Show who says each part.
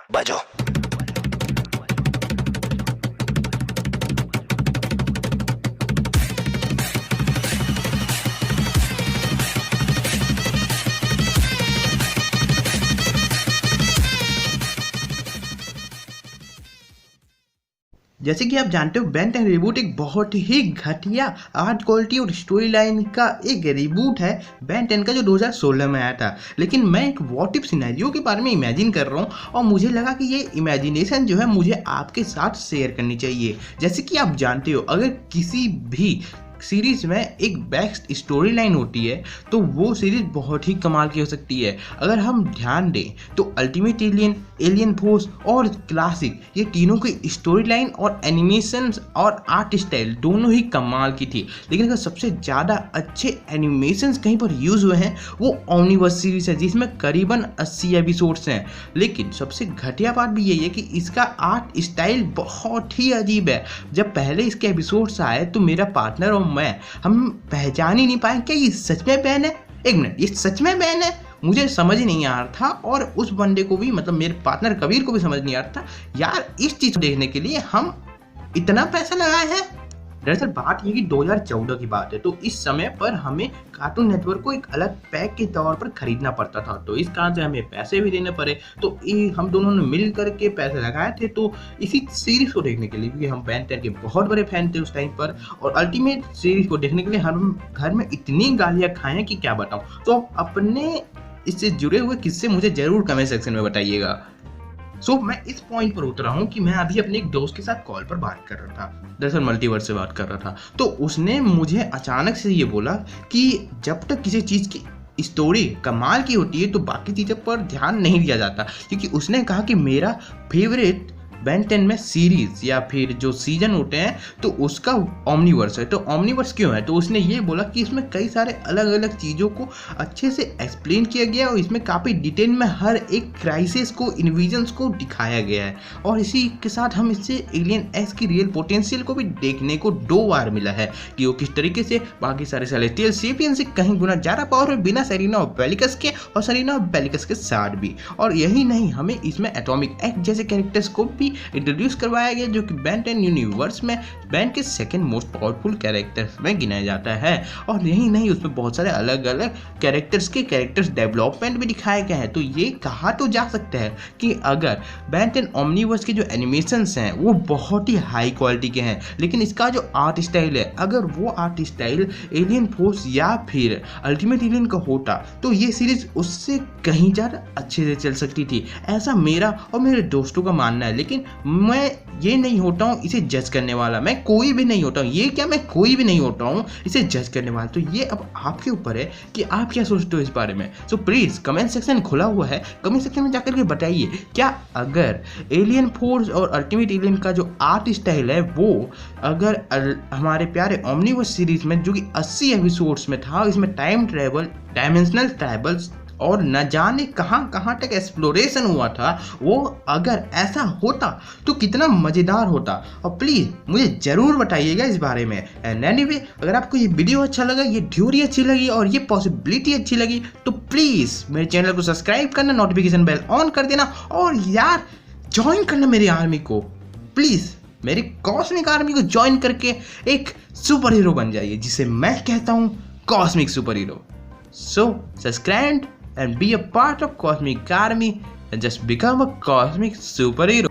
Speaker 1: बजो।
Speaker 2: जैसे कि आप जानते हो, बेन 10 रिबूट एक बहुत ही घटिया आर्ट क्वालिटी और स्टोरी लाइन का एक रिबूट है बेन 10 का, जो 2016 में आया था। लेकिन मैं एक व्हाट इफ सिनेरियो के बारे में इमेजिन कर रहा हूँ और मुझे लगा कि ये इमेजिनेशन जो है मुझे आपके साथ शेयर करनी चाहिए। जैसे कि आप जानते हो, अगर किसी भी सीरीज में एक बैक स्टोरी लाइन होती है तो वो सीरीज बहुत ही कमाल की हो सकती है। अगर हम ध्यान दें तो अल्टीमेट एलियन, एलियन फोर्स और क्लासिक, ये तीनों की स्टोरी लाइन और एनिमेशन और आर्ट स्टाइल दोनों ही कमाल की थी। लेकिन अगर सबसे ज़्यादा अच्छे एनिमेशन कहीं पर यूज़ हुए हैं वो ओमनीवर्स सीरीज है, जिसमें करीबन 80 एपिसोड्स हैं। लेकिन सबसे घटिया बात भी यही है कि इसका आर्ट स्टाइल बहुत ही अजीब है। जब पहले इसके एपिसोड्स आए तो मेरा पार्टनर और हम पहचान ही नहीं पाए क्या ये सच में बैन है। एक मिनट, ये सच में बैन है? मुझे समझ नहीं आ रहा था और उस बंदे को भी, मतलब मेरे पार्टनर कबीर को भी समझ नहीं आ रहा था यार, इस चीज को देखने के लिए हम इतना पैसा लगाए हैं। दरअसल बात ये कि 2014 की बात है, तो इस समय पर हमें कार्टून नेटवर्क को एक अलग पैक के तौर पर खरीदना पड़ता था, तो इस कारण से हमें पैसे भी देने पड़े। तो हम दोनों ने मिल करके पैसे लगाए थे तो इसी सीरीज को देखने के लिए, क्योंकि हम बेन 10 के बहुत बड़े फैन थे उस टाइम पर, और अल्टीमेट सीरीज को देखने के लिए हम घर में इतनी गालियाँ खाए हैं कि क्या बताऊँ। तो अपने इससे जुड़े हुए किस्से मुझे जरूर कमेंट सेक्शन में बताइएगा। मैं इस पॉइंट पर उतरा हूँ कि मैं अभी अपने एक दोस्त के साथ कॉल पर बात कर रहा था, दरअसल मल्टीवर्स से बात कर रहा था। तो उसने मुझे अचानक से ये बोला कि जब तक किसी चीज़ की स्टोरी कमाल की होती है तो बाकी चीज़ों पर ध्यान नहीं दिया जाता, क्योंकि उसने कहा कि मेरा फेवरेट बेन 10 में सीरीज या फिर जो सीजन होते हैं तो उसका ओमनीवर्स है। तो ओमनीवर्स क्यों है? तो उसने ये बोला कि इसमें कई सारे अलग अलग चीज़ों को अच्छे से एक्सप्लेन किया गया और इसमें काफ़ी डिटेल में हर एक क्राइसिस को, इन्विजन्स को दिखाया गया है, और इसी के साथ हम इससे एलियन एक्स की रियल पोटेंशियल को भी देखने को 2 बार मिला है कि वो किस तरीके से बाकी सारे सेलेस्टियल सेपियन से कहीं गुना ज़्यादा पावर है बिना सेरेना ऑफ बेलिकस के, और सेरेना ऑफ बेलिकस के साथ भी। और यही नहीं, हमें इसमें एटॉमिक एक्ट जैसे कैरेक्टर्स को भी इंट्रोड्यूस करवाया गया, जो कि बेन 10 यूनिवर्स में बेन के सेकंड मोस्ट पावरफुल कैरेक्टर्स में गिनाया जाता है। और यही नहीं, उसमें बहुत सारे अलग अलग कैरेक्टर्स डेवलपमेंट भी दिखाए गए हैं। तो ये कहा तो जा सकता है कि अगर बेन 10 ओमनीवर्स के जो एनिमेशंस हैं वो बहुत ही हाई क्वालिटी के हैं, लेकिन इसका जो आर्ट स्टाइल है, अगर वो आर्ट स्टाइल एलियन फोर्स या फिर अल्टीमेट एलियन का होता तो ये सीरीज उससे कहीं ज़्यादा अच्छे से चल सकती थी। ऐसा मेरा और मेरे दोस्तों का मानना है। लेकिन मैं ये नहीं होता हूँ इसे जज करने वाला, मैं कोई भी नहीं होता हूँ, ये क्या, मैं कोई भी नहीं होता हूँ इसे जज करने वाला। तो ये अब आपके ऊपर है कि आप क्या सोचते हो इस बारे में। सो प्लीज़ कमेंट सेक्शन खुला हुआ है, कमेंट सेक्शन में जाकर के बताइए, क्या अगर एलियन फोर्स और अल्टीमेट एलियन का जो आर्ट स्टाइल है वो अगर हमारे प्यारे ओमनीवर्स सीरीज में, जो कि 80 एपिसोड्स में था, इसमें टाइम ट्रैवल, डायमेंशनल ट्रैवल्स और न जाने कहाँ कहाँ तक एक्सप्लोरेशन हुआ था, वो अगर ऐसा होता तो कितना मज़ेदार होता। और प्लीज़ मुझे ज़रूर बताइएगा इस बारे में। एंड एनीवे, अगर आपको ये वीडियो अच्छा लगा, ये थ्योरी अच्छी लगी और ये पॉसिबिलिटी अच्छी लगी तो प्लीज़ मेरे चैनल को सब्सक्राइब करना, नोटिफिकेशन बेल ऑन कर देना, और यार ज्वाइन करना मेरी आर्मी को। प्लीज़ मेरी कॉस्मिक आर्मी को ज्वाइन करके एक सुपर हीरो बन जाइए, जिसे मैं कहता हूँ cosmic super hero. So subscribe and be a part of Cosmic Army and just become a cosmic superhero.